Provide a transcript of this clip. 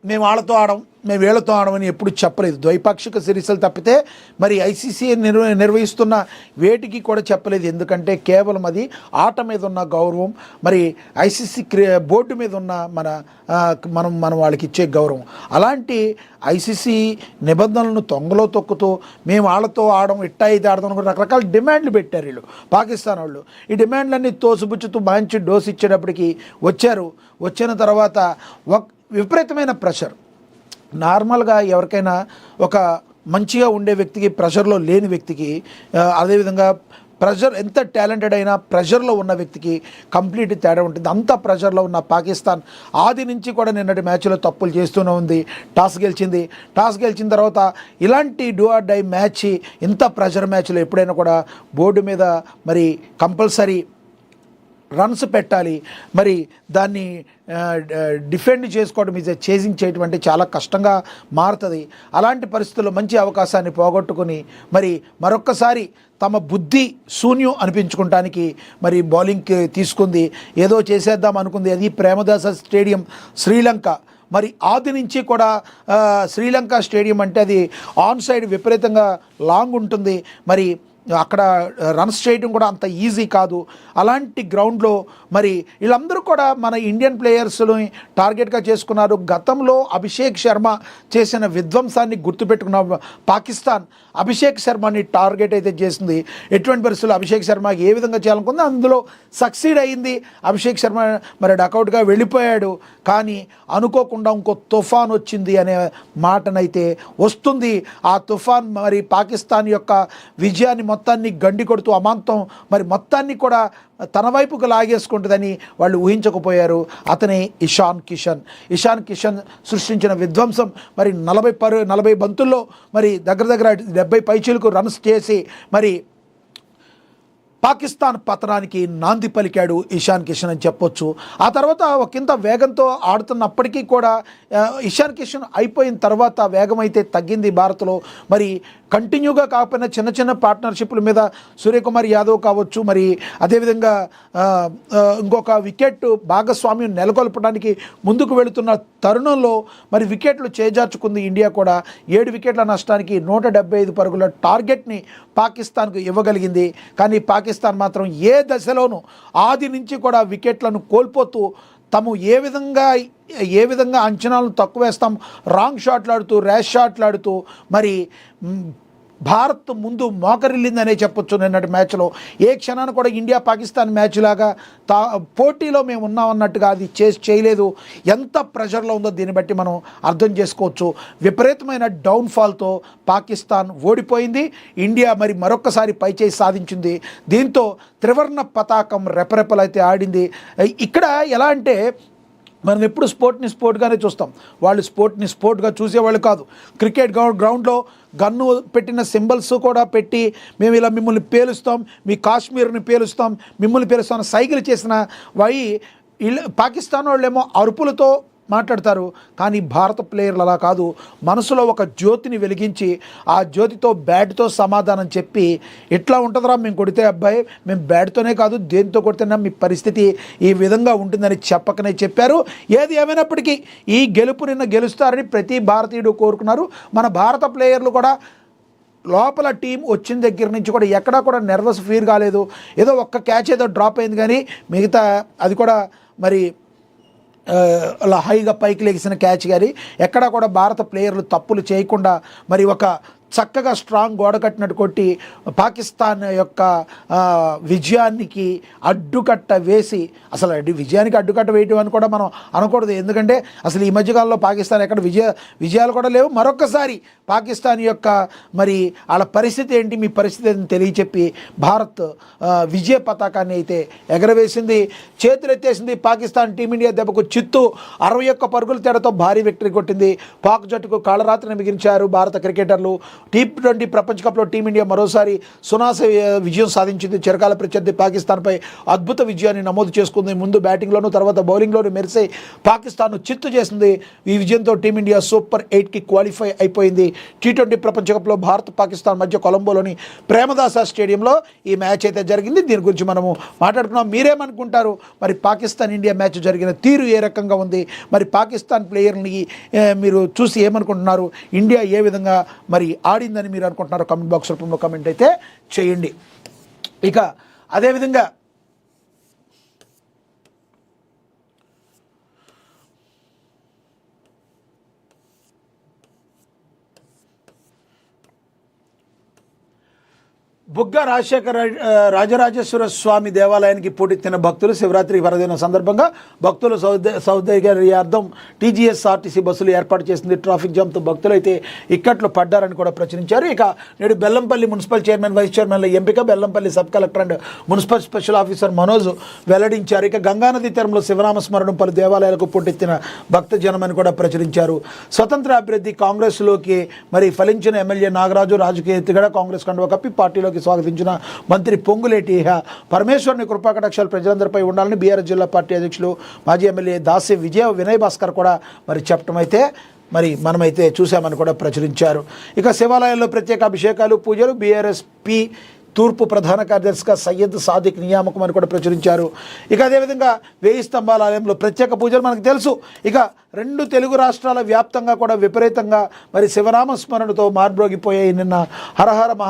మేము వాళ్ళతో ఆడం, మేము వీళ్ళతో ఆడమని ఎప్పుడు చెప్పలేదు. ద్వైపాక్షిక సిరీస్లు తప్పితే మరి ఐసీసీ నిర్వహిస్తున్న వేటికి కూడా చెప్పలేదు. ఎందుకంటే కేవలం అది ఆట మీద ఉన్న గౌరవం, మరి ఐసీసీ బోర్డు మీద ఉన్న మనం వాళ్ళకి ఇచ్చే గౌరవం. అలాంటి ఐసీసీ నిబంధనలను తొంగలో తొక్కుతూ మేము వాళ్ళతో ఆడడం, ఇట్టా ఇది ఆడదాం అనుకుని రకరకాల డిమాండ్లు పెట్టారు వీళ్ళు, పాకిస్తాన్ వాళ్ళు. ఈ డిమాండ్లన్నీ తోసిపుచ్చుతూ మంచి డోసు ఇచ్చేటప్పటికి వచ్చిన తర్వాత విపరీతమైన ప్రెషర్. నార్మల్గా ఎవరికైనా ఒక మంచిగా ఉండే వ్యక్తికి, ప్రెషర్లో లేని వ్యక్తికి, అదేవిధంగా ప్రెషర్ ఎంత టాలెంటెడ్ అయినా ప్రెషర్లో ఉన్న వ్యక్తికి కంప్లీట్ తేడా ఉంటుంది. అంత ప్రెషర్లో ఉన్న పాకిస్తాన్ ఆది నుంచి కూడా నిన్నటి మ్యాచ్లో తప్పులు చేస్తూనే ఉంది. టాస్ గెలిచిన తర్వాత ఇలాంటి డూ ఆర్ డై మ్యాచ్, ఇంత ప్రెషర్ మ్యాచ్లో ఎప్పుడైనా కూడా బోర్డు మీద మరి కంపల్సరీ రన్స్ పెట్టాలి. మరి దాన్ని డిఫెండ్ చేసుకోవడం, ఇది చేజింగ్ చేయటం అంటే చాలా కష్టంగా మారుతుంది. అలాంటి పరిస్థితుల్లో మంచి అవకాశాన్ని పోగొట్టుకుని మరి మరొక్కసారి తమ బుద్ధి శూన్యం అనిపించుకోవటానికి మరి బౌలింగ్కి తీసుకుంది. ఏదో చేసేద్దాం అనుకుంది. అది ప్రేమదాస స్టేడియం, శ్రీలంక. మరి ఆది నుంచి కూడా శ్రీలంక స్టేడియం అంటే అది ఆన్ సైడ్ విపరీతంగా లాంగ్ ఉంటుంది. మరి అక్కడ రన్స్ చేయడం కూడా అంత ఈజీ కాదు. అలాంటి గ్రౌండ్లో మరి వీళ్ళందరూ కూడా మన ఇండియన్ ప్లేయర్స్ని టార్గెట్గా చేసుకున్నారు. గతంలో అభిషేక్ శర్మ చేసిన విధ్వంసాన్ని గుర్తుపెట్టుకున్న పాకిస్తాన్ అభిషేక్ శర్మని టార్గెట్ అయితే చేసింది. ఎటువంటి పరిస్థితుల్లో అభిషేక్ శర్మ ఏ విధంగా చేయాలనుకుంది అందులో సక్సీడ్ అయింది. అభిషేక్ శర్మ మరి డకౌట్గా వెళ్ళిపోయాడు. కానీ అనుకోకుండా ఇంకో తుఫాన్ వచ్చింది అనే మాటనైతే వస్తుంది. ఆ తుఫాన్ మరి పాకిస్తాన్ యొక్క విజయాన్ని మొత్తాన్ని గండి కొడుతూ అమాంతం మరి మొత్తాన్ని కూడా తన వైపుకు లాగేసుకుంటుందని వాళ్ళు ఊహించకపోయారు. అతనే ఇషాన్ కిషన్ సృష్టించిన విధ్వంసం. మరి 40 బంతుల్లో మరి దగ్గర 70 పైచీలకు రన్స్ చేసి మరి పాకిస్తాన్ పతనానికి నాంది పలికాడు ఇషాన్ కిషన్ అని చెప్పొచ్చు. ఆ తర్వాత ఒకంత వేగంతో ఆడుతున్నప్పటికీ కూడా ఇషాన్ కిషన్ అయిపోయిన తర్వాత వేగం అయితే తగ్గింది భారత్లో. మరి కంటిన్యూగా కాకపోయినా చిన్న పార్ట్నర్షిప్ల మీద సూర్యకుమార్ యాదవ్ కావచ్చు, మరి అదేవిధంగా ఇంకొక వికెట్ భాగస్వామ్యం నెలకొల్పడానికి ముందుకు వెళుతున్న తరుణంలో మరి వికెట్లు చేజార్చుకుంది ఇండియా కూడా. 7 వికెట్ల నష్టానికి 175 పరుగుల టార్గెట్ని పాకిస్తాన్కు ఇవ్వగలిగింది. కానీ పాకిస్తాన్ మాత్రం ఏ దశలోనూ ఆది నుంచి కూడా వికెట్లను కోల్పోతూ తాము ఏ విధంగా అంచనాలను తక్కువ వేస్తాం, రాంగ్ షాట్లాడుతూ ర్యాష్ షాట్లాడుతూ మరి భారత్ ముందు మోకరిల్లిందనే చెప్పొచ్చు. నిన్నటి మ్యాచ్లో ఏ క్షణాన్ని కూడా ఇండియా పాకిస్తాన్ మ్యాచ్ లాగా పోటీలో మేము ఉన్నామన్నట్టుగా అది చేయలేదు. ఎంత ప్రెషర్లో ఉందో దీన్ని బట్టి మనం అర్థం చేసుకోవచ్చు. విపరీతమైన డౌన్ఫాల్తో పాకిస్తాన్ ఓడిపోయింది. ఇండియా మరి మరొక్కసారి పైచేయి సాధించింది. దీంతో త్రివర్ణ పతాకం రెపరెపలైతే ఆడింది. ఇక్కడ ఎలా అంటే మనం ఎప్పుడు స్పోర్ట్గానే చూస్తాం. వాళ్ళు స్పోర్ట్గా చూసేవాళ్ళు కాదు. క్రికెట్ గ్రౌండ్లో గన్ను పెట్టిన సింబల్స్ కూడా పెట్టి మేము ఇలా మిమ్మల్ని పేలుస్తాం, మీ కాశ్మీర్ని పేలుస్తాం, మిమ్మల్ని పేలుస్తాం సైకిల్ చేసిన పాకిస్తాన్ వాళ్ళేమో అరుపులతో మాట్లాడతారు. కానీ భారత ప్లేయర్లు అలా కాదు. మనసులో ఒక జ్యోతిని వెలిగించి ఆ జ్యోతితో బ్యాట్తో సమాధానం చెప్పి ఇట్లా ఉంటుందిరా మేము కొడితే అబ్బాయి, మేము బ్యాట్తోనే కాదు దేంతో కొడితేనా మీ పరిస్థితి ఈ విధంగా ఉంటుందని చెప్పకనే చెప్పారు. ఏది ఏమైనప్పటికీ ఈ గెలుపు నిన్న గెలుస్తారని ప్రతి భారతీయుడు కోరుకున్నారు. మన భారత ప్లేయర్లు కూడా లోపల టీం వచ్చిన దగ్గర నుంచి కూడా ఎక్కడా కూడా నర్వస్ ఫీల్ కాలేదు. ఏదో ఒక్క క్యాచ్ ఏదో డ్రాప్ అయింది కానీ మిగతా అది కూడా మరి అలా హైగా పైకి లెగిసిన క్యాచ్ కానీ ఎక్కడా కూడా భారత ప్లేయర్లు తప్పులు చేయకుండా మరి ఒక చక్కగా స్ట్రాంగ్ గోడ కట్టినట్టు కొట్టి పాకిస్తాన్ యొక్క విజయానికి అడ్డుకట్ట వేసి, అసలు విజయానికి అడ్డుకట్ట వేయటం అని కూడా మనం అనకూడదు. ఎందుకంటే అసలు ఈ మధ్యకాలంలో పాకిస్తాన్ ఎక్కడ విజయాలు కూడా లేవు. మరొక్కసారి పాకిస్తాన్ యొక్క మరి వాళ్ళ పరిస్థితి ఏంటి, మీ పరిస్థితి ఏంటి తెలియచెప్పి భారత్ విజయ పతాకాన్ని అయితే ఎగరవేసింది, చేతులెత్తేసింది. పాకిస్తాన్ టీమిండియా దెబ్బకు చిత్తు 61 పరుగుల తేడాతో భారీ విక్టరీ కొట్టింది. పాక్ జట్టుకు కాళరాత్రిని మిగిల్చారు భారత క్రికెటర్లు. T20 ప్రపంచ కప్లో టీమిండియా మరోసారి సునాస విజయం సాధించింది. చిరకాల ప్రత్యర్థి పాకిస్తాన్పై అద్భుత విజయాన్ని నమోదు చేసుకుంది. ముందు బ్యాటింగ్లోనూ తర్వాత బౌలింగ్లోనూ మెరిసే పాకిస్తాన్ను చిత్తు చేసింది. ఈ విజయంతో టీమిండియా సూపర్ 8కి క్వాలిఫై అయిపోయింది. T20 ప్రపంచ కప్లో భారత్ పాకిస్తాన్ మధ్య కొలంబోలోని ప్రేమదాస స్టేడియంలో ఈ మ్యాచ్ అయితే జరిగింది. దీని గురించి మనము మాట్లాడుకున్నాం. మీరేమనుకుంటారు? మరి పాకిస్తాన్ ఇండియా మ్యాచ్ జరిగిన తీరు ఏ రకంగా ఉంది? మరి పాకిస్తాన్ ప్లేయర్ని మీరు చూసి ఏమనుకుంటున్నారు? ఇండియా ఏ విధంగా మరి ఆడిందని మీరు అనుకుంటున్నారు? కామెంట్ బాక్స్ రూపంలో కామెంట్ అయితే చేయండి. ఇక అదేవిధంగా బుగ్గ రాజరాజేశ్వర స్వామి దేవాలయానికి పోటెత్తిన భక్తులు. శివరాత్రి పర్వదిన సందర్భంగా భక్తుల సౌకర్యార్థం TGSRTC బస్సులు ఏర్పాటు చేసింది. ట్రాఫిక్ జామ్తో భక్తులు అయితే ఇక్కట్లు పడ్డారని కూడా ప్రచురించారు. ఇక నేడు బెల్లంపల్లి మున్సిపల్ చైర్మన్, వైస్ చైర్మన్ల ఎంపిక Bellampalli sub collector and municipal special officer Manoj వెల్లడించారు. ఇక గంగానది తీరంలో శివనామస్మరణం పలు దేవాలయాలకు పోటెత్తిన భక్తజనమని కూడా ప్రచురించారు. స్వతంత్ర అభ్యర్థి కాంగ్రెస్లోకి మరి ఫలించిన ఎమ్మెల్యే నాగరాజు రాజకీయ ఎత్తుగడ కాంగ్రెస్ కండువా కప్పి పార్టీలోకి స్వాగతించిన మంత్రి పొంగులేటి పరమేశ్వరుని కృపాకటాక్షాలు ప్రజలందరిపై ఉండాలని బీఆర్ఎస్ జిల్లా పార్టీ అధ్యక్షులు మాజీ ఎమ్మెల్యే దాసి వినయ్ భాస్కర్ కూడా మరి చెప్పడం అయితే మరి మనమైతే చూసామని కూడా ప్రచురించారు. ఇక శివాలయాల్లో ప్రత్యేక అభిషేకాలు పూజలు. BRSP తూర్పు ప్రధాన కార్యదర్శిగా సయ్యద్ సాదిక్ నియామకం అని కూడా ప్రచురించారు. ఇక అదేవిధంగా 1000 స్తంభాల ఆలయంలో ప్రత్యేక పూజలు మనకు తెలుసు. ఇక 2 తెలుగు రాష్ట్రాల వ్యాప్తంగా కూడా విపరీతంగా మరి శివనామ స్మరణతో మార్బ్రోగిపోయాయి. నిన్న హరహర మహా